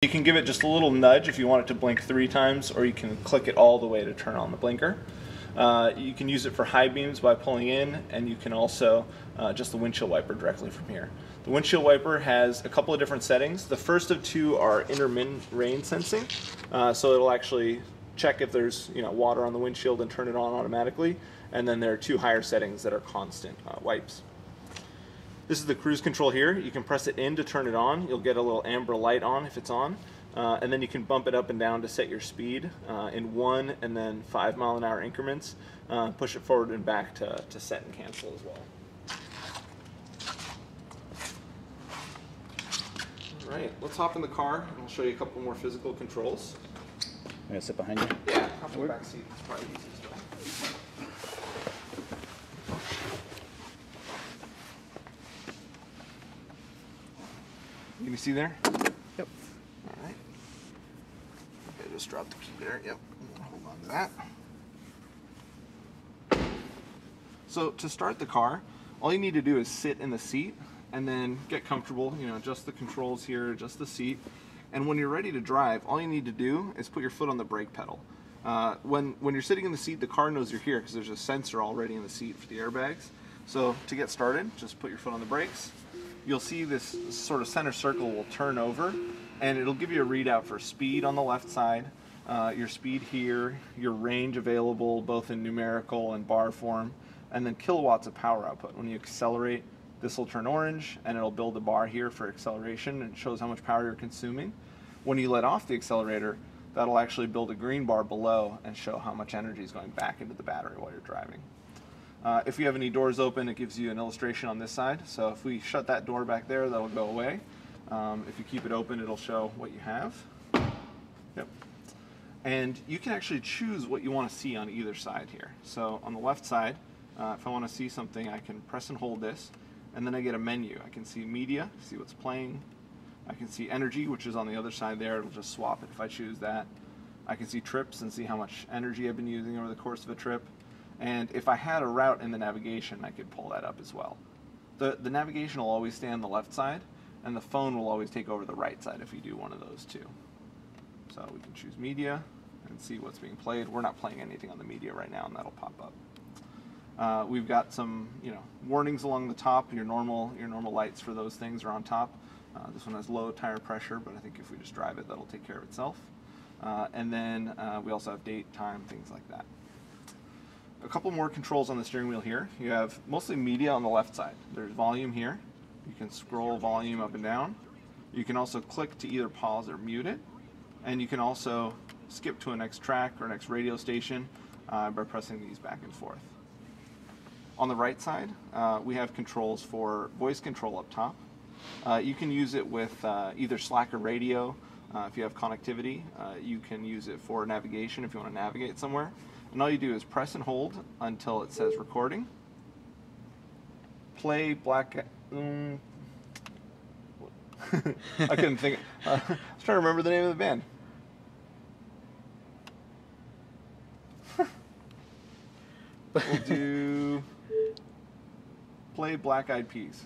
You can give it just a little nudge if you want it to blink 3 times, or you can click it all the way to turn on the blinker. You can use it for high beams by pulling in, and you can also adjust the windshield wiper directly from here. The windshield wiper has a couple of different settings. The first of 2 are intermittent rain sensing, so it'll actually check if there's water on the windshield and turn it on automatically. And then there are 2 higher settings that are constant wipes. This is the cruise control here. You can press it in to turn it on. You'll get a little amber light on if it's on. And then you can bump it up and down to set your speed in 1 and then 5-mile-an-hour increments. Push it forward and back to set and cancel as well. All right, let's hop in the car and I'll show you a couple more physical controls. I'm gonna sit behind you. Yeah, hop in the back seat. It's probably easiest way. Can you see there? Yep. All right. Okay, just drop the key there. Yep. Hold on to that. So to start the car, all you need to do is sit in the seat and then get comfortable. Adjust the controls here, adjust the seat. And when you're ready to drive, all you need to do is put your foot on the brake pedal. When you're sitting in the seat, the car knows you're here because there's a sensor already in the seat for the airbags. So to get started, just put your foot on the brakes. You'll see this sort of center circle will turn over, and it'll give you a readout for speed on the left side, your speed here, your range available both in numerical and bar form, and then kilowatts of power output. When you accelerate, this will turn orange, and it'll build a bar here for acceleration, and it shows how much power you're consuming. When you let off the accelerator, that'll actually build a green bar below and show how much energy is going back into the battery while you're driving. If you have any doors open, it gives you an illustration on this side. So if we shut that door back there, that'll go away. If you keep it open, it'll show what you have. Yep. And you can actually choose what you want to see on either side here. So on the left side, if I want to see something, I can press and hold this, and then I get a menu. I can see media, see what's playing. I can see energy, which is on the other side there. It'll just swap it if I choose that. I can see trips and see how much energy I've been using over the course of a trip. And if I had a route in the navigation, I could pull that up as well. The navigation will always stay on the left side, and the phone will always take over the right side if you do one of those two. So we can choose media and see what's being played. We're not playing anything on the media right now, and that'll pop up. We've got some warnings along the top. Your normal lights for those things are on top. This one has low tire pressure, but I think if we just drive it, that'll take care of itself. And then we also have date, time, things like that. A couple more controls on the steering wheel here. You have mostly media on the left side. There's volume here. You can scroll volume up and down. You can also click to either pause or mute it. And you can also skip to a next track or next radio station by pressing these back and forth. On the right side, we have controls for voice control up top. You can use it with either Slack or radio. If you have connectivity, you can use it for navigation if you want to navigate somewhere. And all you do is press and hold until it says recording. Play black... I couldn't think... I was trying to remember the name of the band. We'll do... Play Black Eyed Peas.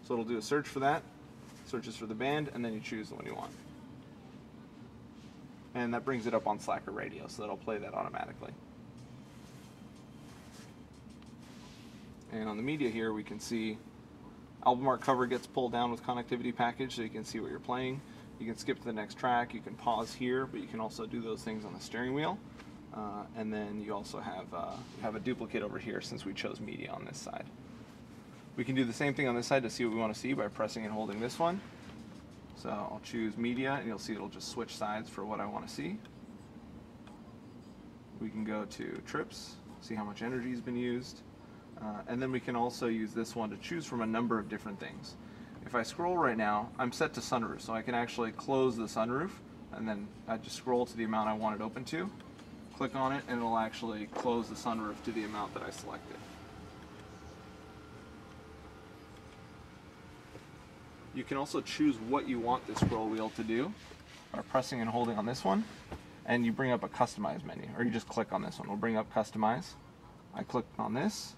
So it'll do a search for that, searches for the band, and then you choose the one you want. And that brings it up on Slack or radio, so that'll play that automatically. And on the media here, we can see album art cover gets pulled down with connectivity package, so you can see what you're playing. You can skip to the next track, you can pause here, but you can also do those things on the steering wheel. And then you also have a duplicate over here since we chose media on this side. We can do the same thing on this side to see what we want to see by pressing and holding this one. So I'll choose media, and you'll see it'll just switch sides for what I want to see. We can go to trips, see how much energy has been used. And then we can also use this one to choose from a number of different things. If I scroll right now, I'm set to sunroof, so I can actually close the sunroof, and then I just scroll to the amount I want it open to, click on it, and it'll actually close the sunroof to the amount that I selected. You can also choose what you want the scroll wheel to do by pressing and holding on this one, and you bring up a customize menu, or you just click on this one. We'll bring up customize. I click on this,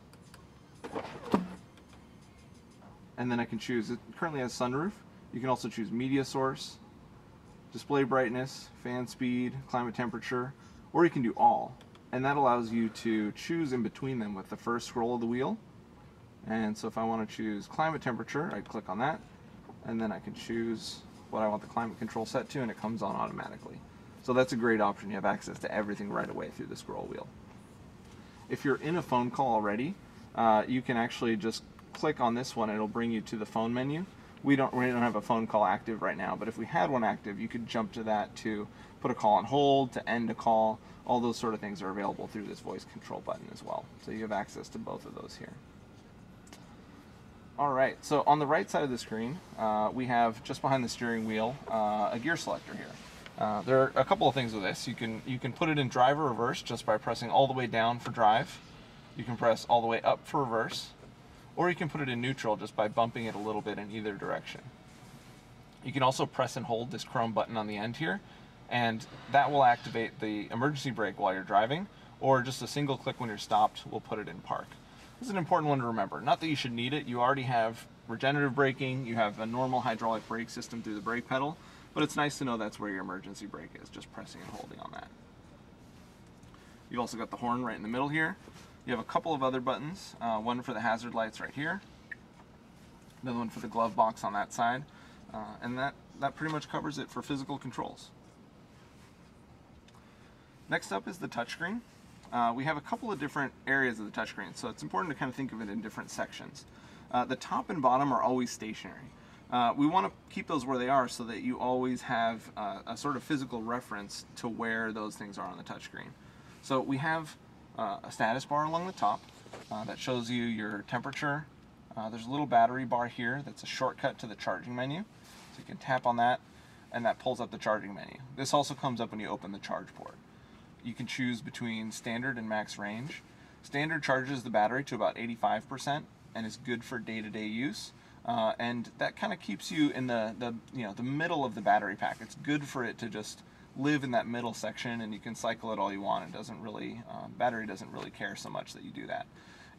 and then I can choose, it currently has sunroof. You can also choose media source, display brightness, fan speed, climate temperature, or you can do all. And that allows you to choose in between them with the first scroll of the wheel. And so if I want to choose climate temperature, I click on that, and then I can choose what I want the climate control set to, and it comes on automatically. So that's a great option. You have access to everything right away through the scroll wheel. If you're in a phone call already, you can actually just click on this one, and it'll bring you to the phone menu. We don't have a phone call active right now, but if we had one active, you could jump to that to put a call on hold, to end a call. All those sort of things are available through this voice control button as well. So you have access to both of those here. All right, so on the right side of the screen, we have, just behind the steering wheel, a gear selector here. There are a couple of things with this. You can put it in drive or reverse just by pressing all the way down for drive. You can press all the way up for reverse, or you can put it in neutral just by bumping it a little bit in either direction. You can also press and hold this chrome button on the end here, and that will activate the emergency brake while you're driving, or just a single click when you're stopped will put it in park. This is an important one to remember. Not that you should need it. You already have regenerative braking, you have a normal hydraulic brake system through the brake pedal, but it's nice to know that's where your emergency brake is, just pressing and holding on that. You've also got the horn right in the middle here. You have a couple of other buttons, one for the hazard lights right here, another one for the glove box on that side, and that pretty much covers it for physical controls. Next up is the touchscreen. We have a couple of different areas of the touchscreen, so it's important to kind of think of it in different sections. The top and bottom are always stationary. We want to keep those where they are so that you always have a sort of physical reference to where those things are on the touchscreen. So we have a status bar along the top that shows you your temperature. There's a little battery bar here that's a shortcut to the charging menu. So you can tap on that, and that pulls up the charging menu. This also comes up when you open the charge port. You can choose between standard and max range. Standard charges the battery to about 85% and is good for day-to-day use. And that kind of keeps you in the middle of the battery pack. It's good for it to just live in that middle section, and you can cycle it all you want. It doesn't really, battery doesn't really care so much that you do that.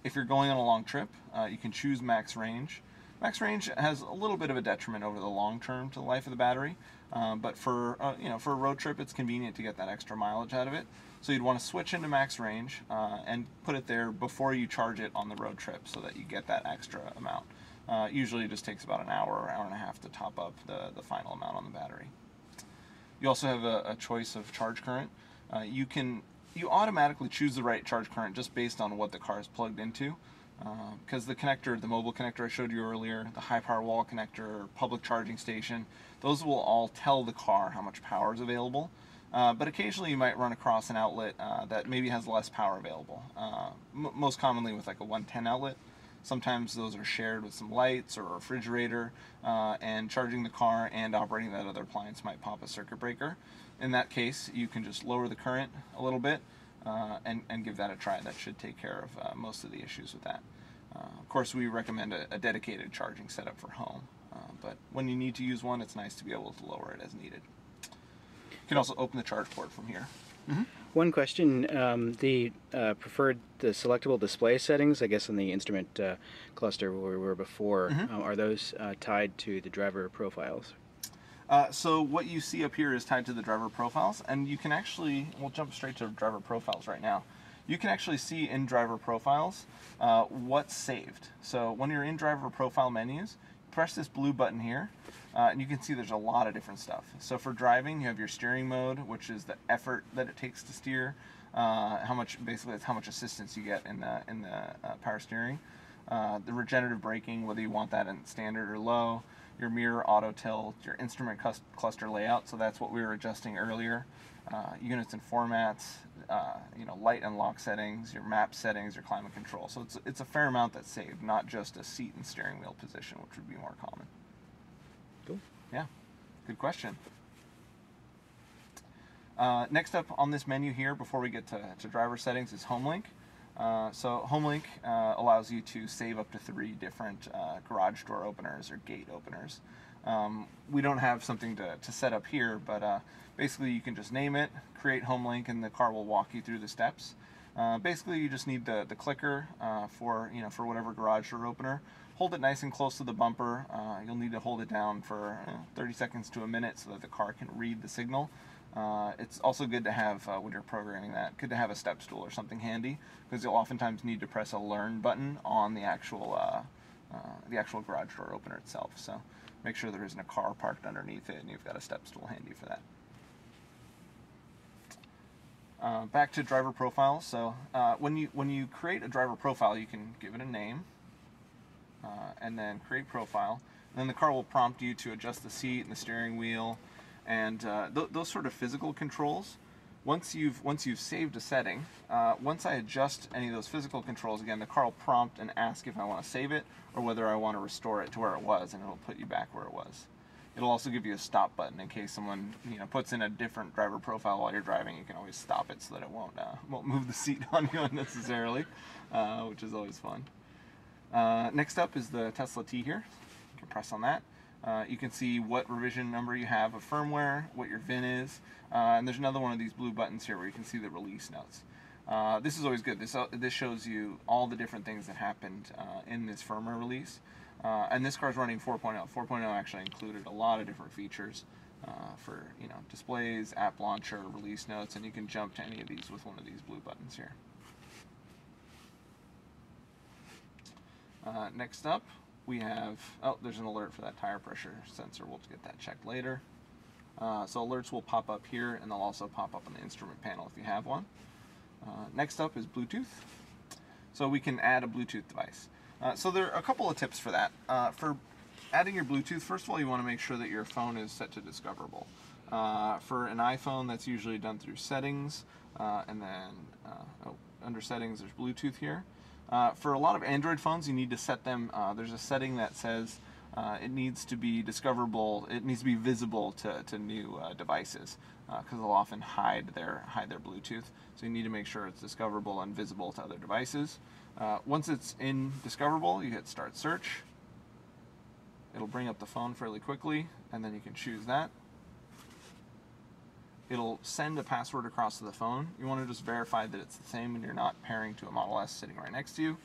If you're going on a long trip, you can choose max range. Max range has a little bit of a detriment over the long term to the life of the battery, but for for a road trip, it's convenient to get that extra mileage out of it. So you'd want to switch into max range and put it there before you charge it on the road trip, so that you get that extra amount. Usually, it just takes about an hour or hour and a half to top up the final amount on the battery. You also have a choice of charge current. You automatically choose the right charge current just based on what the car is plugged into. Because the connector, the mobile connector I showed you earlier, the high power wall connector, public charging station, those will all tell the car how much power is available. But occasionally you might run across an outlet that maybe has less power available. Most commonly with like a 110 outlet. Sometimes those are shared with some lights or a refrigerator, and charging the car and operating that other appliance might pop a circuit breaker. In that case, you can just lower the current a little bit and give that a try. That should take care of most of the issues with that. Of course, we recommend a dedicated charging setup for home, but when you need to use one, it's nice to be able to lower it as needed. You can also open the charge port from here. Mm-hmm. One question, the selectable display settings, I guess in the instrument cluster where we were before, are those tied to the driver profiles? So what you see up here is tied to the driver profiles, and you can actually, we'll jump straight to driver profiles right now. You can actually see in driver profiles what's saved. So when you're in driver profile menus, press this blue button here, and you can see there's a lot of different stuff. So for driving, you have your steering mode, which is the effort that it takes to steer. Basically that's how much assistance you get in the power steering. The regenerative braking, whether you want that in standard or low. Your mirror auto tilt, your instrument cluster layout, so that's what we were adjusting earlier. Units and formats, light and lock settings, your map settings, your climate control. So it's a fair amount that's saved, not just a seat and steering wheel position, which would be more common. Cool. Yeah, good question. Next up on this menu here, before we get to driver settings, is HomeLink. So HomeLink allows you to save up to 3 different garage door openers or gate openers. We don't have something to set up here, but basically you can just name it, create HomeLink, and the car will walk you through the steps. Basically, you just need the clicker for for whatever garage door opener. Hold it nice and close to the bumper. You'll need to hold it down for 30 seconds to a minute so that the car can read the signal. It's also good to have, when you're programming that, good to have a step stool or something handy, because you'll oftentimes need to press a learn button on the actual garage door opener itself. So make sure there isn't a car parked underneath it and you've got a step stool handy for that. Back to driver profile. So when you create a driver profile, you can give it a name, and then create profile. And then the car will prompt you to adjust the seat and the steering wheel, and those sort of physical controls. Once you've saved a setting, once I adjust any of those physical controls again, the car will prompt and ask if I want to save it or whether I want to restore it to where it was, and it'll put you back where it was. It'll also give you a stop button in case someone puts in a different driver profile while you're driving. You can always stop it so that it won't move the seat on you unnecessarily, which is always fun. Next up is the Tesla T here. You can press on that. You can see what revision number you have of firmware, what your VIN is, and there's another one of these blue buttons here where you can see the release notes. This is always good. This shows you all the different things that happened in this firmware release. And this car's running 4.0. 4.0 actually included a lot of different features for displays, app launcher, release notes, and you can jump to any of these with one of these blue buttons here. Next up, we have, there's an alert for that tire pressure sensor. We'll get that checked later. So alerts will pop up here, and they'll also pop up on the instrument panel if you have one. Next up is Bluetooth. So we can add a Bluetooth device. So there are a couple of tips for that. For adding your Bluetooth, first of all, you want to make sure that your phone is set to discoverable. For an iPhone, that's usually done through settings, and then under settings, there's Bluetooth here. For a lot of Android phones, you need to set them, there's a setting that says it needs to be discoverable, it needs to be visible to new devices, because they'll often hide their Bluetooth. So you need to make sure it's discoverable and visible to other devices. Once it's in discoverable, you hit start search. It'll bring up the phone fairly quickly, and then you can choose that. It'll send a password across to the phone. You want to just verify that it's the same and you're not pairing to a Model S sitting right next to you.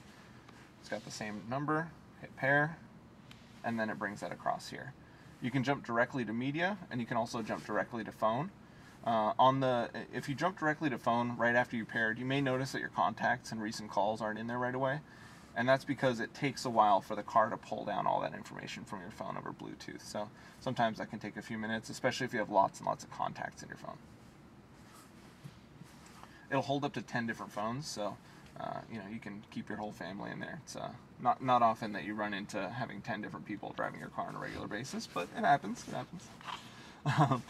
It's got the same number, hit pair, and then it brings that across here. You can jump directly to media, and you can also jump directly to phone. If you jump directly to phone right after you paired, you may notice that your contacts and recent calls aren't in there right away, and that's because it takes a while for the car to pull down all that information from your phone over Bluetooth. So sometimes that can take a few minutes, especially if you have lots and lots of contacts in your phone. It'll hold up to 10 different phones, so you can keep your whole family in there. It's not often that you run into having 10 different people driving your car on a regular basis, but it happens. It happens.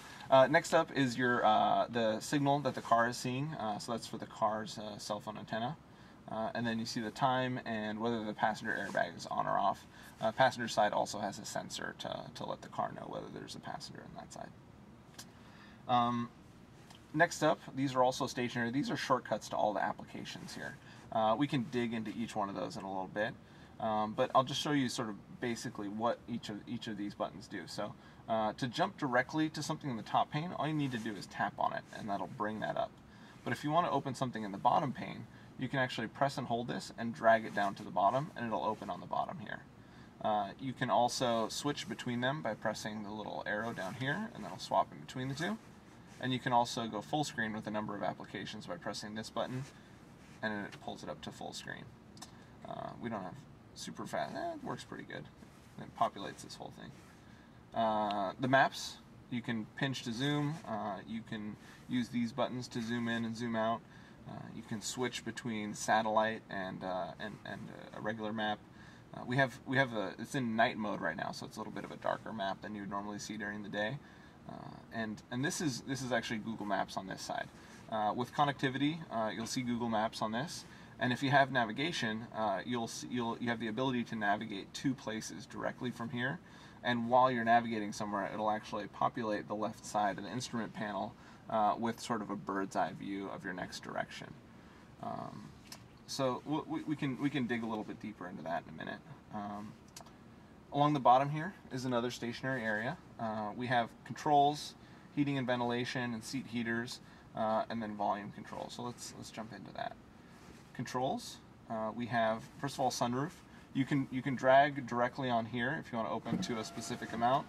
Next up is the signal that the car is seeing. So that's for the car's cell phone antenna. And then you see the time and whether the passenger airbag is on or off. Passenger side also has a sensor to let the car know whether there's a passenger on that side. Next up, these are also stationary. These are shortcuts to all the applications here. We can dig into each one of those in a little bit, but I'll just show you sort of basically what each of these buttons do. So to jump directly to something in the top pane, all you need to do is tap on it, and that'll bring that up. But if you want to open something in the bottom pane, you can actually press and hold this and drag it down to the bottom, and it'll open on the bottom here. You can also switch between them by pressing the little arrow down here, and that'll swap in between the two. And you can also go full screen with a number of applications by pressing this button, and then it pulls it up to full screen. We don't have super fast, it works pretty good. It populates this whole thing. The maps, you can pinch to zoom, you can use these buttons to zoom in and zoom out. You can switch between satellite and a regular map. It's in night mode right now, so it's a little bit of a darker map than you would normally see during the day. And this is actually Google Maps on this side. With connectivity, you'll see Google Maps on this, and if you have navigation, you have the ability to navigate 2 places directly from here. And while you're navigating somewhere, it'll actually populate the left side of the instrument panel with sort of a bird's eye view of your next direction. So we can dig a little bit deeper into that in a minute. Along the bottom here is another stationary area. We have controls, heating and ventilation, and seat heaters, and then volume control. So let's jump into that. controls, we have, first of all, sunroof. You can drag directly on here if you want to open to a specific amount,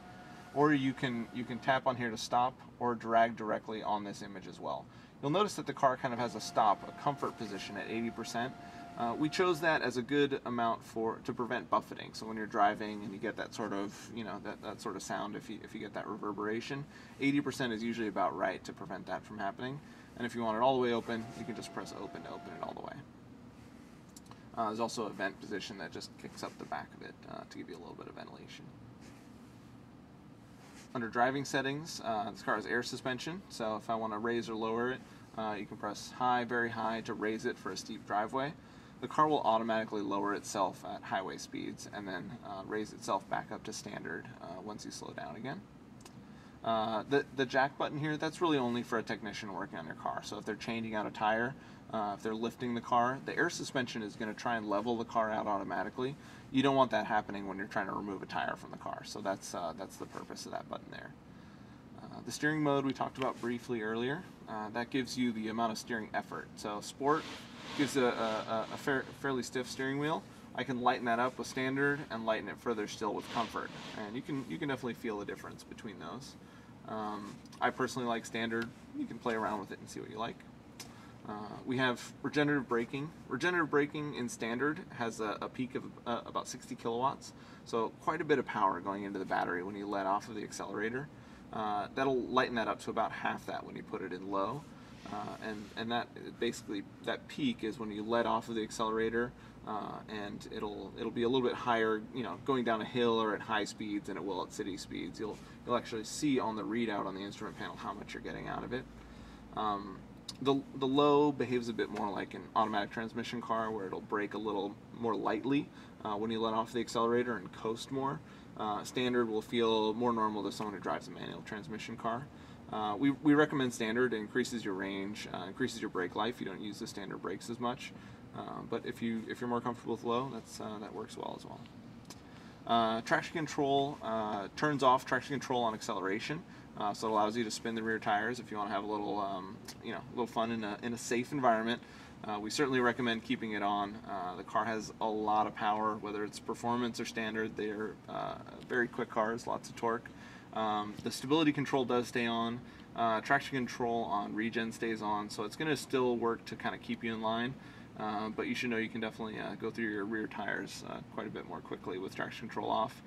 or you can tap on here to stop, or drag directly on this image as well. You'll notice that the car kind of has a stop, a comfort position at 80%. We chose that as a good amount to prevent buffeting. So when you're driving and you get that sort of, that sort of sound, if you get that reverberation, 80% is usually about right to prevent that from happening. And if you want it all the way open, you can just press open to open it all the way. There's also a vent position that just kicks up the back of it to give you a little bit of ventilation. Under driving settings, this car has air suspension, so if I want to raise or lower it, you can press high, very high to raise it for a steep driveway. The car will automatically lower itself at highway speeds and then raise itself back up to standard once you slow down again. The jack button here, that's really only for a technician working on your car. So if they're changing out a tire, if they're lifting the car, the air suspension is going to try and level the car out automatically. You don't want that happening when you're trying to remove a tire from the car. So that's the purpose of that button there. The steering mode we talked about briefly earlier. That gives you the amount of steering effort. So Sport gives a fairly stiff steering wheel. I can lighten that up with Standard and lighten it further still with Comfort. And you can definitely feel the difference between those. I personally like Standard. You can play around with it and see what you like. We have regenerative braking. Regenerative braking in Standard has a peak of about 60 kilowatts, so quite a bit of power going into the battery when you let off of the accelerator. That'll lighten that up to about half that when you put it in low, and that basically, that peak is when you let off of the accelerator, and it'll be a little bit higher, going down a hill or at high speeds than it will at city speeds. You'll actually see on the readout on the instrument panel how much you're getting out of it. The low behaves a bit more like an automatic transmission car, where it'll brake a little more lightly when you let off the accelerator and coast more. Standard will feel more normal to someone who drives a manual transmission car. We recommend Standard. It increases your range, increases your brake life. You don't use the standard brakes as much, but if you're more comfortable with low, that works well as well. Traction control turns off traction control on acceleration. So it allows you to spin the rear tires if you want to have a little fun in a safe environment. We certainly recommend keeping it on. The car has a lot of power, whether it's performance or standard. They're very quick cars, lots of torque. The stability control does stay on. Traction control on regen stays on, so it's going to still work to kind of keep you in line. But you should know you can definitely go through your rear tires quite a bit more quickly with traction control off.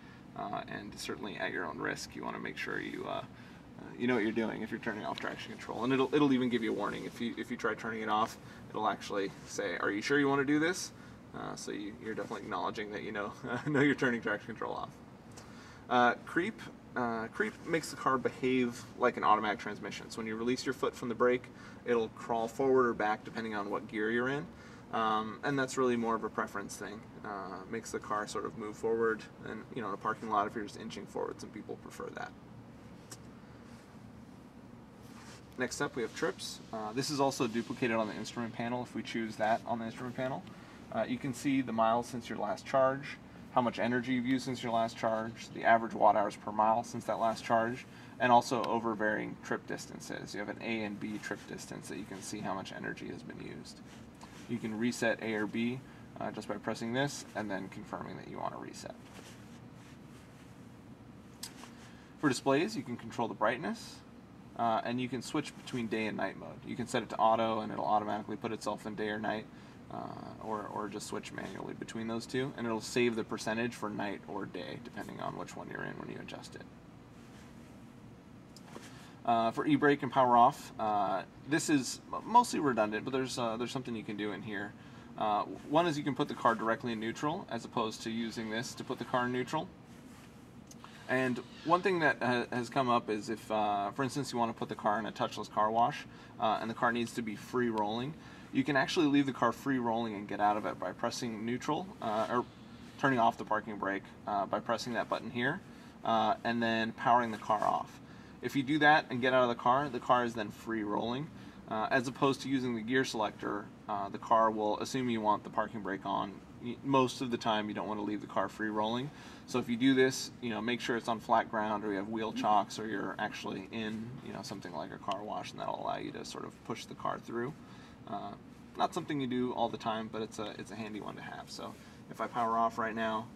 And certainly at your own risk, you want to make sure you know what you're doing if you're turning off traction control. And it'll even give you a warning. If you try turning it off, it'll actually say, "Are you sure you want to do this?" So you're definitely acknowledging that know you're turning traction control off. Creep makes the car behave like an automatic transmission. So when you release your foot from the brake, it'll crawl forward or back depending on what gear you're in. And that's really more of a preference thing. Makes the car sort of move forward, and in a parking lot, if you're just inching forward, some people prefer that. Next up, we have trips. This is also duplicated on the instrument panel if we choose that on the instrument panel. You can see the miles since your last charge, how much energy you've used since your last charge, the average watt hours per mile since that last charge, and also over varying trip distances. You have an A and B trip distance that you can see how much energy has been used. You can reset A or B just by pressing this and then confirming that you want to reset. For displays, you can control the brightness. And you can switch between day and night mode. You can set it to auto and it'll automatically put itself in day or night, or just switch manually between those two, and it'll save the percentage for night or day depending on which one you're in when you adjust it. For e-brake and power off, this is mostly redundant, but there's something you can do in here. One is you can put the car directly in neutral as opposed to using this to put the car in neutral. And one thing that has come up is if, for instance, you want to put the car in a touchless car wash and the car needs to be free rolling, you can actually leave the car free rolling and get out of it by pressing neutral or turning off the parking brake by pressing that button here and then powering the car off. If you do that and get out of the car is then free rolling. As opposed to using the gear selector, the car will assume you want the parking brake on. Most of the time you don't want to leave the car free rolling. So if you do this, make sure it's on flat ground or you have wheel chocks or you're actually in, something like a car wash, and that'll allow you to sort of push the car through. Not something you do all the time, but it's a handy one to have. So if I power off right now,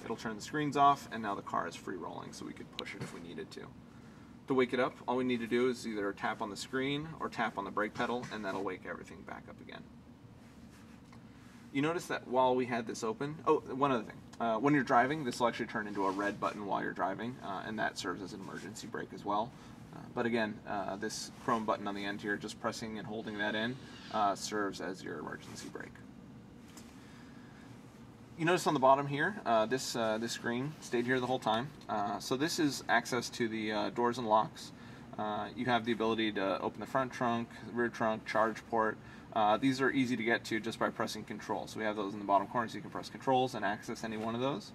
it'll turn the screens off, and now the car is free rolling, so we could push it if we needed to. To wake it up, all we need to do is either tap on the screen or tap on the brake pedal, and that'll wake everything back up again. You notice that while we had this open, oh, one other thing. When you're driving, this will actually turn into a red button while you're driving, and that serves as an emergency brake as well. But again, this chrome button on the end here, just pressing and holding that in, serves as your emergency brake. You notice on the bottom here, this screen stayed here the whole time. So this is access to the doors and locks. You have the ability to open the front trunk, rear trunk, charge port. These are easy to get to just by pressing control. So we have those in the bottom corner, so you can press controls and access any one of those.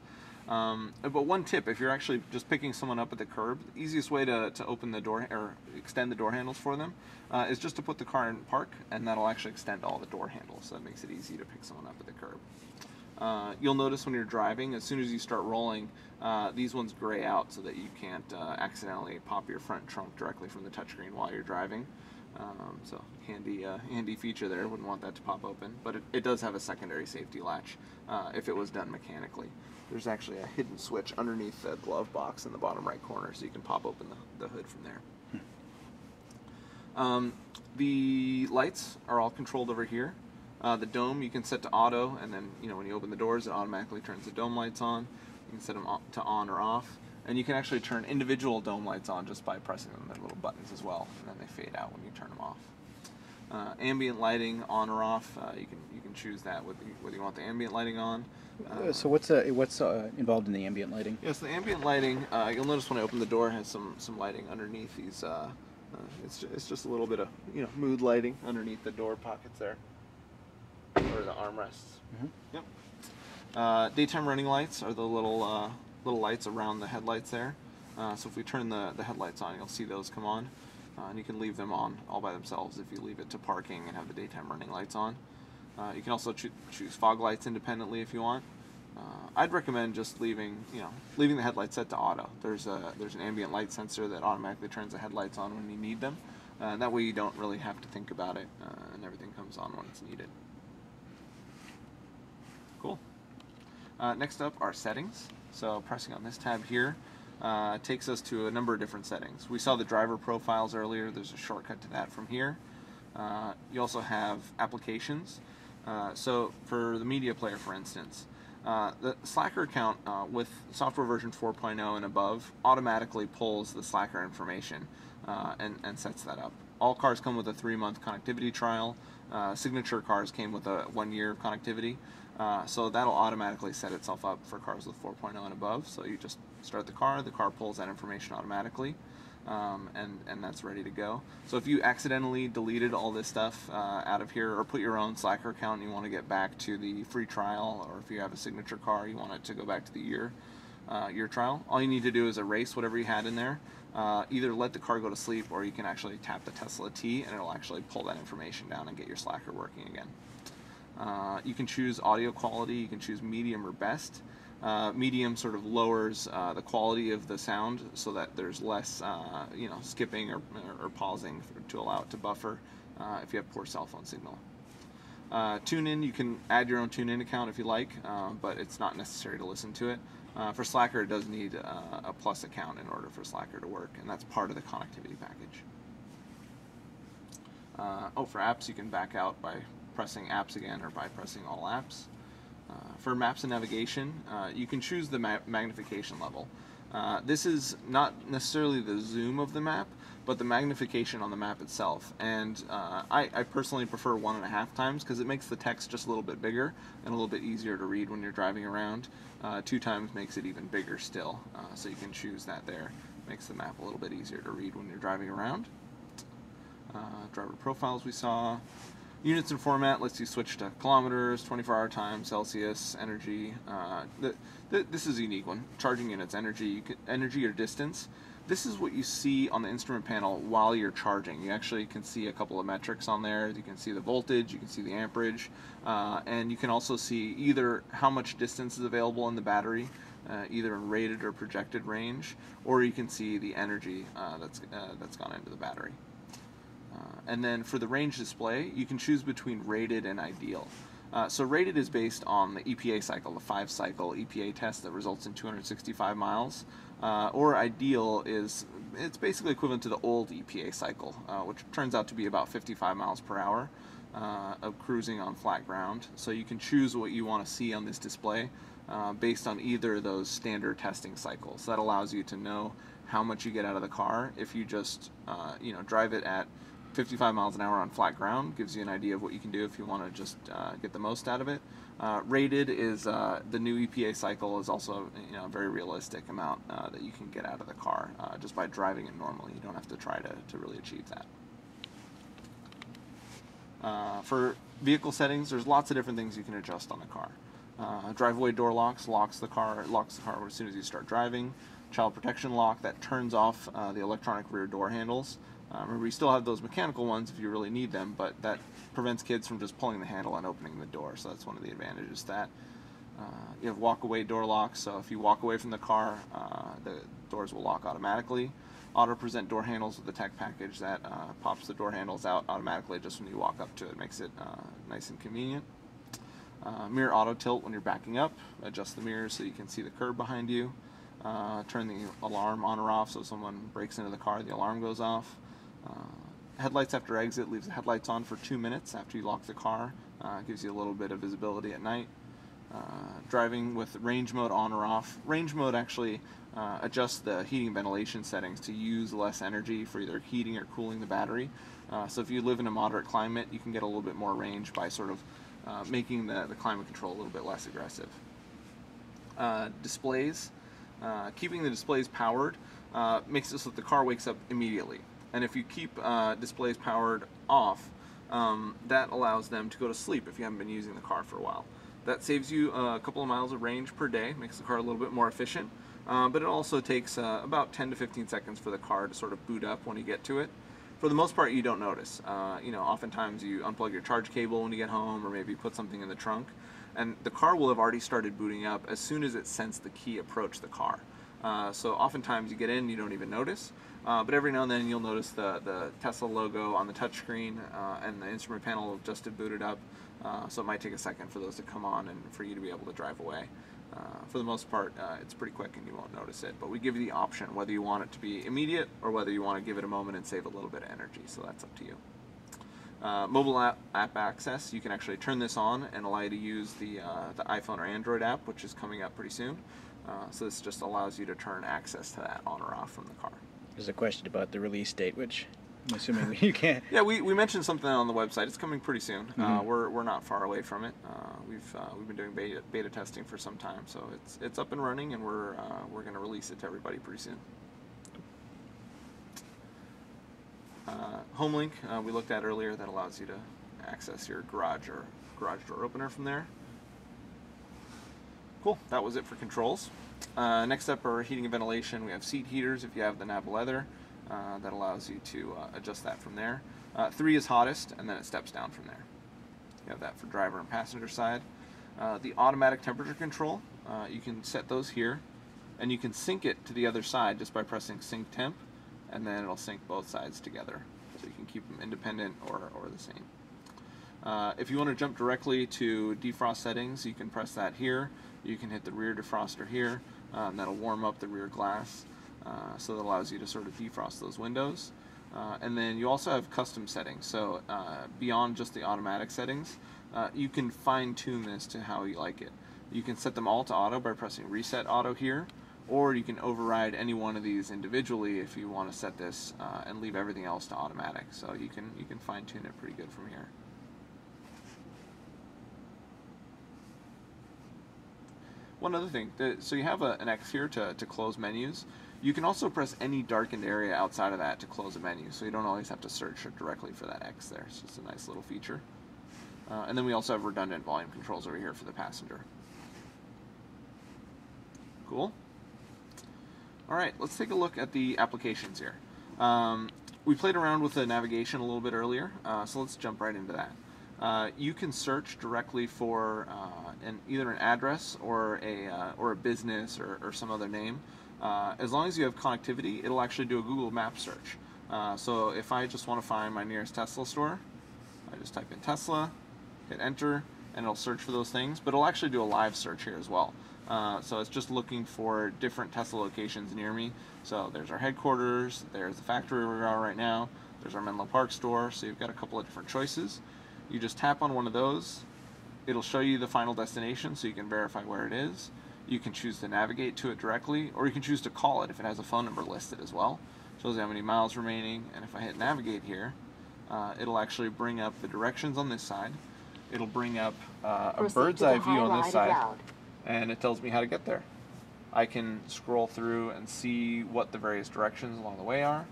But one tip, if you're actually just picking someone up at the curb, the easiest way to open the door or extend the door handles for them is just to put the car in park, and that'll actually extend all the door handles, so that makes it easy to pick someone up at the curb. You'll notice when you're driving, as soon as you start rolling, these ones gray out so that you can't accidentally pop your front trunk directly from the touchscreen while you're driving. So handy feature there. Wouldn't want that to pop open, but it does have a secondary safety latch if it was done mechanically. There's actually a hidden switch underneath the glove box in the bottom right corner, so you can pop open the hood from there. The lights are all controlled over here. The dome you can set to auto, and then when you open the doors, it automatically turns the dome lights on. You can set them to on or off, and you can actually turn individual dome lights on just by pressing them. They're little buttons as well, and then they fade out when you turn them off. Ambient lighting on or off, you can choose that whether you want the ambient lighting on. So what's involved in the ambient lighting? Yes, the ambient lighting. You'll notice when I open the door, it has some lighting underneath these. It's just a little bit of mood lighting underneath the door pockets there, or the armrests. Mm-hmm. Yep. Daytime running lights are the little lights around the headlights there. So if we turn the headlights on, you'll see those come on, and you can leave them on all by themselves if you leave it to parking and have the daytime running lights on. You can also choose fog lights independently if you want. I'd recommend just leaving the headlights set to auto. There's an ambient light sensor that automatically turns the headlights on when you need them. That way you don't really have to think about it, and everything comes on when it's needed. Cool. Next up are settings. So pressing on this tab here takes us to a number of different settings. We saw the driver profiles earlier. There's a shortcut to that from here. You also have applications. So for the media player, for instance, the Slacker account with software version 4.0 and above automatically pulls the Slacker information and sets that up. All cars come with a 3-month connectivity trial. Signature cars came with a 1-year connectivity. So that'll automatically set itself up for cars with 4.0 and above. So you just start the car pulls that information automatically. And that's ready to go. So if you accidentally deleted all this stuff out of here, or put your own Slacker account and you want to get back to the free trial, or if you have a signature car, you want it to go back to the year trial, all you need to do is erase whatever you had in there. Either let the car go to sleep, or you can actually tap the Tesla T and it'll actually pull that information down and get your Slacker working again. You can choose audio quality. You can choose medium or best. Medium sort of lowers the quality of the sound so that there's less skipping or pausing to allow it to buffer if you have poor cell phone signal. TuneIn, you can add your own TuneIn account if you like, but it's not necessary to listen to it. For Slacker, it does need a Plus account in order for Slacker to work, and that's part of the connectivity package. For apps, you can back out by pressing apps again or by pressing all apps. For maps and navigation, you can choose the magnification level. This is not necessarily the zoom of the map, but the magnification on the map itself. And I personally prefer 1.5 times because it makes the text just a little bit bigger and a little bit easier to read when you're driving around. 2 times makes it even bigger still, so you can choose that there. Makes the map a little bit easier to read when you're driving around. Driver profiles we saw. Units and format lets you switch to kilometers, 24-hour time, Celsius, energy. This is a unique one. Charging units, energy or distance. This is what you see on the instrument panel while you're charging. You actually can see a couple of metrics on there. You can see the voltage, you can see the amperage, and you can also see either how much distance is available in the battery, either in rated or projected range, or you can see the energy that's gone into the battery. And then for the range display, you can choose between rated and ideal. So rated is based on the EPA cycle, the 5-cycle EPA test that results in 265 miles. Or ideal it's basically equivalent to the old EPA cycle, which turns out to be about 55 miles per hour of cruising on flat ground. So you can choose what you want to see on this display based on either of those standard testing cycles. So that allows you to know how much you get out of the car. If you just drive it at 55 miles an hour on flat ground, gives you an idea of what you can do if you want to just get the most out of it. Rated is the new EPA cycle is also a very realistic amount that you can get out of the car just by driving it normally. You don't have to try to really achieve that. For vehicle settings, there's lots of different things you can adjust on the car. Driveway door locks locks the car as soon as you start driving. Child protection lock that turns off the electronic rear door handles. Remember, you still have those mechanical ones if you really need them, but that prevents kids from just pulling the handle and opening the door, so that's one of the advantages to that. You have walk-away door locks, so if you walk away from the car, the doors will lock automatically. Auto-present door handles with the tech package that pops the door handles out automatically just when you walk up to it. Makes it nice and convenient. Mirror auto tilt when you're backing up. Adjust the mirrors so you can see the curb behind you. Turn the alarm on or off so if someone breaks into the car, the alarm goes off. Headlights after exit leaves the headlights on for 2 minutes after you lock the car. Gives you a little bit of visibility at night. Driving with range mode on or off. Range mode actually adjusts the heating and ventilation settings to use less energy for either heating or cooling the battery. So if you live in a moderate climate, you can get a little bit more range by sort of making the climate control a little bit less aggressive. Displays. Keeping the displays powered makes it so that the car wakes up immediately. And if you keep displays powered off, that allows them to go to sleep if you haven't been using the car for a while. That saves you a couple of miles of range per day, makes the car a little bit more efficient, but it also takes about 10 to 15 seconds for the car to sort of boot up when you get to it. For the most part, you don't notice. Oftentimes you unplug your charge cable when you get home, or maybe put something in the trunk, and the car will have already started booting up as soon as it sensed the key approach the car. So oftentimes you get in, you don't even notice, but every now and then you'll notice the Tesla logo on the touchscreen and the instrument panel just had booted up, so it might take a second for those to come on and for you to be able to drive away. For the most part, it's pretty quick and you won't notice it, but we give you the option whether you want it to be immediate or whether you want to give it a moment and save a little bit of energy, so that's up to you. Mobile app access, you can actually turn this on and allow you to use the iPhone or Android app, which is coming up pretty soon. So this just allows you to turn access to that on or off from the car. There's a question about the release date, which I'm assuming you can't. Yeah, we mentioned something on the website. It's coming pretty soon. Mm-hmm. We're not far away from it. We've been doing beta testing for some time, so it's up and running, and we're going to release it to everybody pretty soon. HomeLink we looked at earlier, that allows you to access your garage door opener from there. Cool, that was it for controls. Next up are heating and ventilation. We have seat heaters if you have the nab leather. That allows you to adjust that from there. 3 is hottest, and then it steps down from there. You have that for driver and passenger side. The automatic temperature control, you can set those here, and you can sync it to the other side just by pressing sync temp, and then it'll sync both sides together. So you can keep them independent or the same. If you want to jump directly to defrost settings, you can press that here. You can hit the rear defroster here, and that'll warm up the rear glass. So that allows you to sort of defrost those windows. And then you also have custom settings. So beyond just the automatic settings, you can fine-tune this to how you like it. You can set them all to auto by pressing reset auto here, or you can override any one of these individually if you want to set this and leave everything else to automatic. So you can fine-tune it pretty good from here. One other thing, so you have an X here to close menus. You can also press any darkened area outside of that to close a menu, so you don't always have to search directly for that X there. It's just a nice little feature. And then we also have redundant volume controls over here for the passenger. Cool. All right, let's take a look at the applications here. We played around with the navigation a little bit earlier, so let's jump right into that. You can search directly for either an address or a business or some other name. As long as you have connectivity, it'll actually do a Google Maps search. So if I just want to find my nearest Tesla store, I just type in Tesla, hit enter, and it'll search for those things, but it'll actually do a live search here as well. So it's just looking for different Tesla locations near me. So there's our headquarters, there's the factory where we are right now, there's our Menlo Park store, so you've got a couple of different choices. You just tap on one of those, it'll show you the final destination so you can verify where it is. You can choose to navigate to it directly, or you can choose to call it if it has a phone number listed as well. Shows you how many miles remaining, and if I hit navigate here, it'll actually bring up the directions on this side. It'll bring up a bird's eye view on this side, and it tells me how to get there. I can scroll through and see what the various directions along the way are.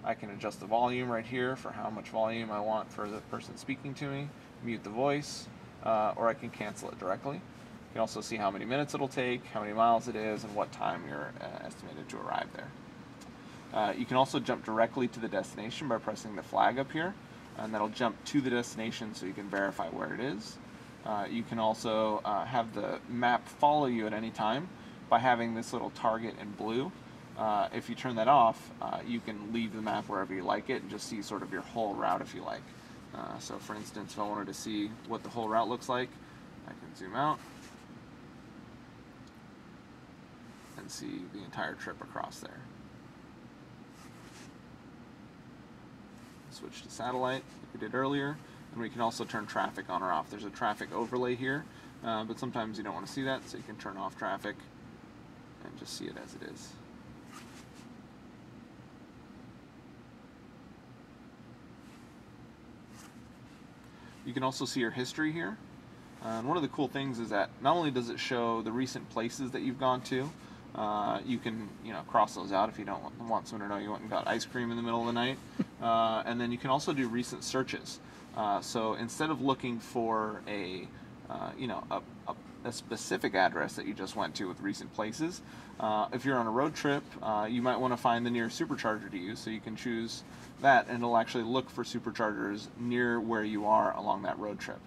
I can adjust the volume right here for how much volume I want for the person speaking to me, mute the voice, or I can cancel it directly. You can also see how many minutes it'll take, how many miles it is, and what time you're estimated to arrive there. You can also jump directly to the destination by pressing the flag up here, and that'll jump to the destination so you can verify where it is. You can also have the map follow you at any time by having this little target in blue. If you turn that off, you can leave the map wherever you like it and just see sort of your whole route if you like. So for instance, if I wanted to see what the whole route looks like, I can zoom out and see the entire trip across there. Switch to satellite, like we did earlier, and we can also turn traffic on or off. There's a traffic overlay here, but sometimes you don't want to see that, so you can turn off traffic and just see it as it is. You can also see your history here. And one of the cool things is that not only does it show the recent places that you've gone to, you can cross those out if you don't want someone to know you went and got ice cream in the middle of the night. And then you can also do recent searches. So instead of looking for a specific address that you just went to with recent places, if you're on a road trip, you might want to find the nearest supercharger to use, so you can choose that and it'll actually look for superchargers near where you are along that road trip.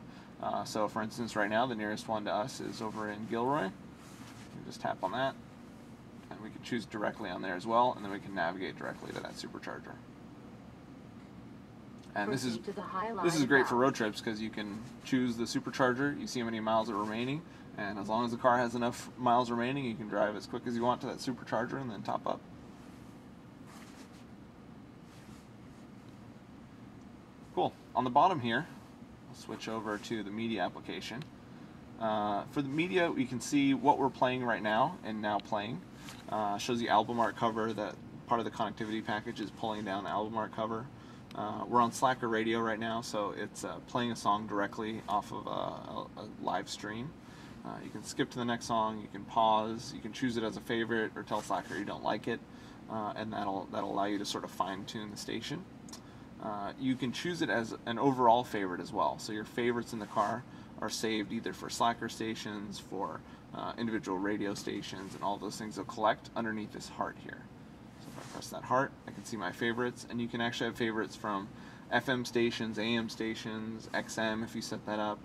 So for instance, right now the nearest one to us is over in Gilroy. You just tap on that and we can choose directly on there as well, and then we can navigate directly to that supercharger. And this is great for road trips because you can choose the supercharger, you see how many miles are remaining, and as long as the car has enough miles remaining, you can drive as quick as you want to that supercharger and then top up. Cool. On the bottom here, I'll switch over to the media application. For the media, we can see what we're playing right now and now playing. Shows the album art cover. That part of the connectivity package is pulling down the album art cover. We're on Slacker Radio right now, so it's playing a song directly off of a live stream. You can skip to the next song, you can pause, you can choose it as a favorite or tell Slacker you don't like it, and that'll allow you to sort of fine-tune the station. You can choose it as an overall favorite as well, so your favorites in the car are saved either for Slacker stations, for individual radio stations, and all those things will collect underneath this heart here. If I press that heart, I can see my favorites, and you can actually have favorites from FM stations, AM stations, XM if you set that up.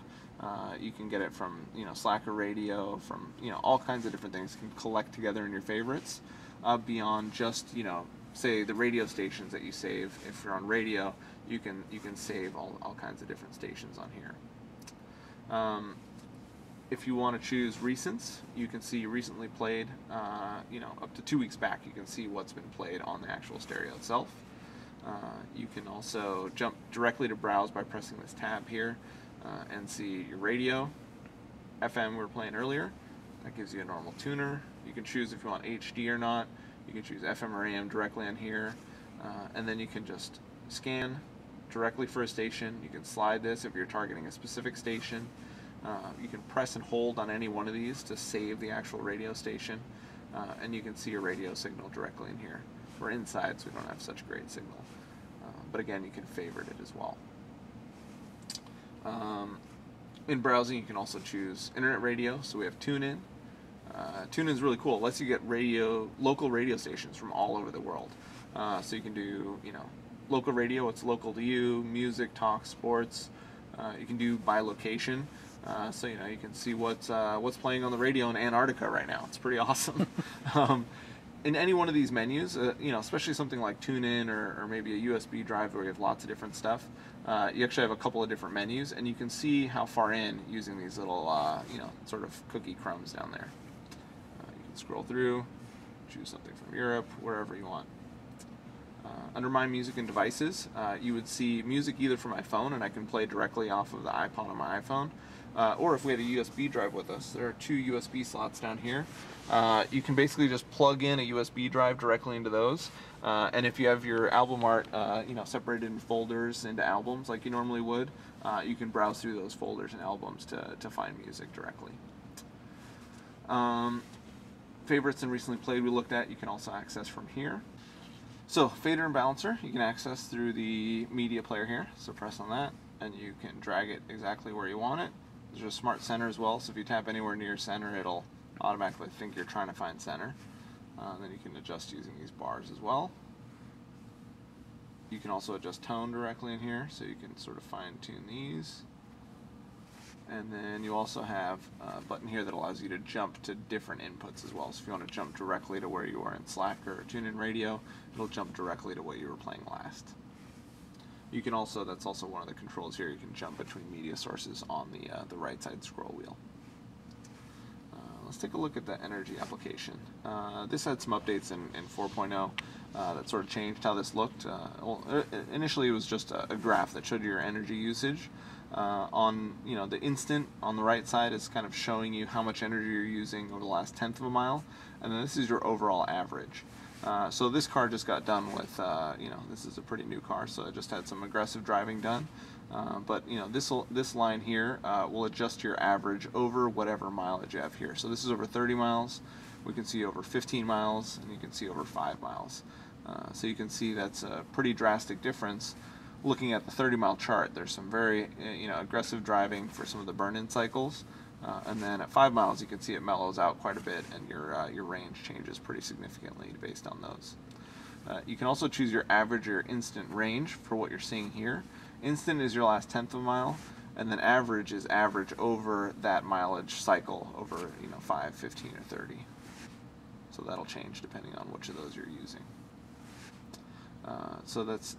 You can get it from Slacker Radio, from all kinds of different things can collect together in your favorites, beyond just say the radio stations that you save. If you're on radio, you can save all kinds of different stations on here. If you want to choose recents, you can see recently played, up to 2 weeks back, you can see what's been played on the actual stereo itself. You can also jump directly to browse by pressing this tab here and see your radio. FM we were playing earlier, that gives you a normal tuner. You can choose if you want HD or not. You can choose FM or AM directly on here, and then you can just scan directly for a station. You can slide this if you're targeting a specific station. You can press and hold on any one of these to save the actual radio station, and you can see your radio signal directly in here. We're inside, so we don't have such great signal, but again, you can favorite it as well. In browsing, you can also choose internet radio, so we have TuneIn. TuneIn is really cool. It lets you get local radio stations from all over the world. So you can do, local radio, what's local to you, music, talk, sports. You can do by location. So you can see what's playing on the radio in Antarctica right now. It's pretty awesome. in any one of these menus, you know, especially something like tune in or maybe a USB drive where you have lots of different stuff, you actually have a couple of different menus, and you can see how far in using these little, you know, sort of cookie crumbs down there. You can scroll through, choose something from Europe, wherever you want. Under My Music and Devices, you would see music either from my phone, and I can play directly off of the iPod on my iPhone, or if we had a USB drive with us, there are 2 USB slots down here. You can basically just plug in a USB drive directly into those, and if you have your album art, you know, separated in folders into albums like you normally would, you can browse through those folders and albums to find music directly. Favorites and recently played we looked at, you can also access from here. So, fader and balancer, you can access through the media player here. So press on that, and you can drag it exactly where you want it. There's a smart center as well, so if you tap anywhere near center, it'll automatically think you're trying to find center. Then you can adjust using these bars as well. You can also adjust tone directly in here, so you can sort of fine-tune these. And then you also have a button here that allows you to jump to different inputs as well. So if you want to jump directly to where you are in Slack or TuneIn Radio, it'll jump directly to what you were playing last. You can also, that's also one of the controls here, you can jump between media sources on the right side scroll wheel. Let's take a look at the energy application. This had some updates in 4.0 that sort of changed how this looked. Well, initially it was just a graph that showed your energy usage. On, you know, the instant on the right side is kind of showing you how much energy you're using over the last 1/10 of a mile, and then this is your overall average. So this car just got done with, you know, this is a pretty new car, so it just had some aggressive driving done. But you know, this line here will adjust your average over whatever mileage you have here. So this is over 30 miles. We can see over 15 miles, and you can see over 5 miles. So you can see that's a pretty drastic difference. Looking at the 30-mile chart, there's some very you know, aggressive driving for some of the burn-in cycles, and then at 5 miles you can see it mellows out quite a bit, and your range changes pretty significantly based on those. You can also choose your average or instant range for what you're seeing here. Instant is your last 1/10 of a mile, and then average is average over that mileage cycle over, you know, 5, 15, or 30. So that'll change depending on which of those you're using. So that's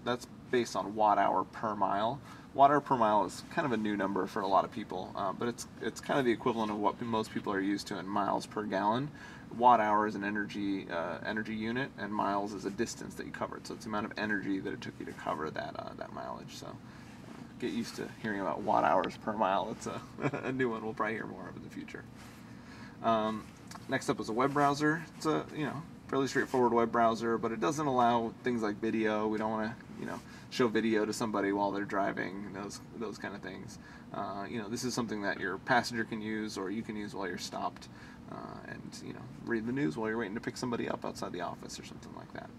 based on watt-hour per mile. Watt-hour per mile is kind of a new number for a lot of people, but it's kind of the equivalent of what most people are used to in miles per gallon. Watt-hour is an energy unit, and miles is a distance that you covered. So it's the amount of energy that it took you to cover that mileage. So get used to hearing about watt-hours per mile. It's a new one we'll probably hear more of in the future. Next up is a web browser. It's a, you know, fairly straightforward web browser, but it doesn't allow things like video. We don't want to, you know, show video to somebody while they're driving, those kind of things. You know, this is something that your passenger can use, or you can use while you're stopped, and, you know, read the news while you're waiting to pick somebody up outside the office or something like that.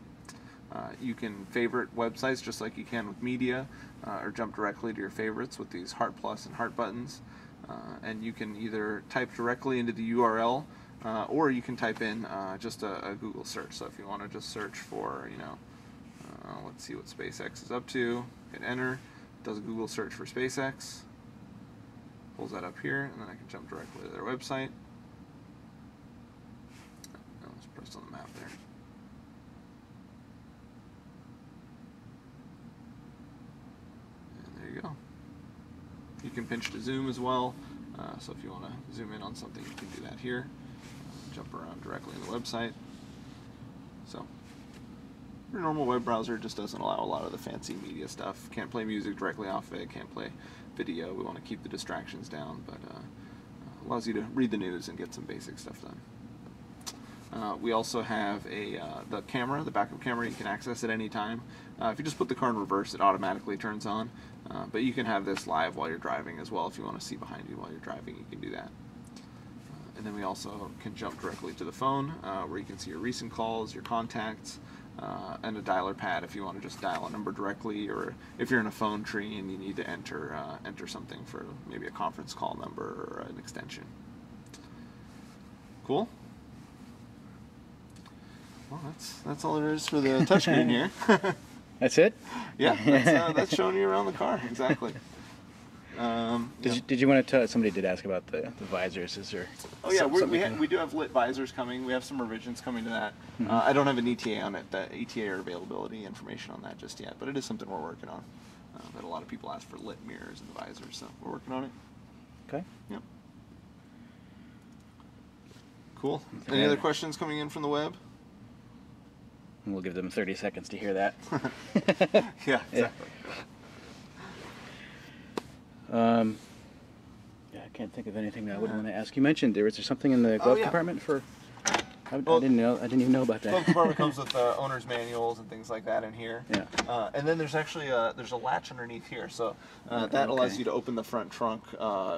You can favorite websites just like you can with media, or jump directly to your favorites with these heart plus and heart buttons. And you can either type directly into the URL, or you can type in just a Google search. So if you want to just search for, you know, let's see what SpaceX is up to, hit enter, does a Google search for SpaceX, pulls that up here, and then I can jump directly to their website. Oh, it's pressed on the map there. And there you go. You can pinch to zoom as well, so if you want to zoom in on something, you can do that here. Jump around directly to the website. So, your normal web browser just doesn't allow a lot of the fancy media stuff. Can't play music directly off of it, can't play video. We want to keep the distractions down, but allows you to read the news and get some basic stuff done. We also have the camera, the backup camera. You can access at any time. If you just put the car in reverse, it automatically turns on. But you can have this live while you're driving as well. If you want to see behind you while you're driving, you can do that. And then we also can jump directly to the phone, where you can see your recent calls, your contacts, and a dialer pad if you want to just dial a number directly, or if you're in a phone tree and you need to enter something for maybe a conference call number or an extension. Cool. Well, that's all there is for the touchscreen here. That's it? Yeah, that's showing you around the car, exactly. Did you want to tell? Somebody did ask about the visors. Is there? Oh yeah, we do have lit visors coming. We have some revisions coming to that. I don't have an ETA on it, the ETA or availability information on that just yet, but it is something we're working on. But a lot of people ask for lit mirrors in the visors, so we're working on it. Okay. Yep. Cool. Any other questions coming in from the web? We'll give them 30 seconds to hear that. Yeah, exactly. Yeah, I can't think of anything that I would want to ask. You mentioned was there something in the glove compartment for? I didn't know. I didn't even know about that. Glove compartment comes with owner's manuals and things like that in here. Yeah. And then there's actually a latch underneath here, so that allows you to open the front trunk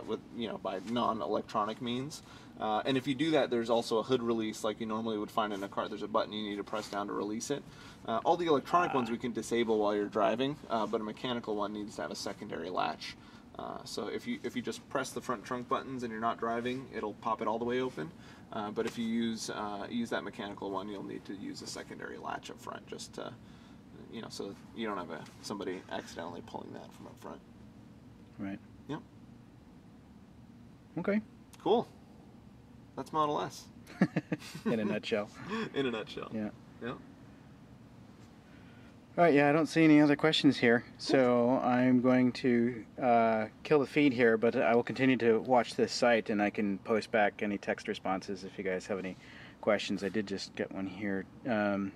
with by non-electronic means. And if you do that, there's also a hood release like you normally would find in a car. There's a button you need to press down to release it. All the electronic ones we can disable while you're driving, but a mechanical one needs to have a secondary latch. So if you just press the front trunk buttons and you're not driving, it'll pop it all the way open. But if you use that mechanical one, you'll need to use a secondary latch up front, just to, so you don't have somebody accidentally pulling that from up front. Right. Yep. Okay. Cool. That's Model S. In a nutshell. In a nutshell. Yeah. Yep. All right, yeah, I don't see any other questions here, so I'm going to kill the feed here, but I will continue to watch this site, and I can post back any text responses if you guys have any questions. I did just get one here. Do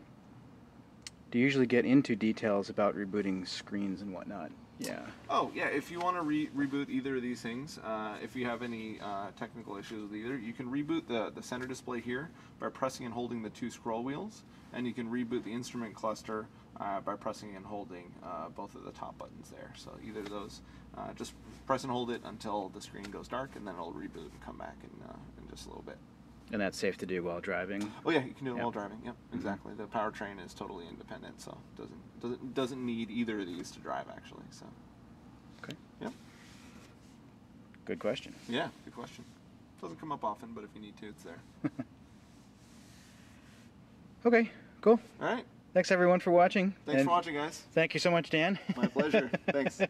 you usually get into details about rebooting screens and whatnot? Yeah. Oh, yeah, if you want to reboot either of these things, if you have any technical issues with either, you can reboot the center display here by pressing and holding the 2 scroll wheels, and you can reboot the instrument cluster by pressing and holding both of the top buttons there. So either of those, just press and hold it until the screen goes dark, and then it'll reboot and come back in just a little bit. And that's safe to do while driving? Oh yeah, you can do it while driving. Yep, exactly. The powertrain is totally independent, so doesn't need either of these to drive actually. So. Okay. Yep. Good question. Yeah, good question. Doesn't come up often, but if you need to, it's there. Okay, cool. All right. Thanks everyone for watching. Thanks for watching, guys. Thank you so much, Dan. My pleasure. Thanks.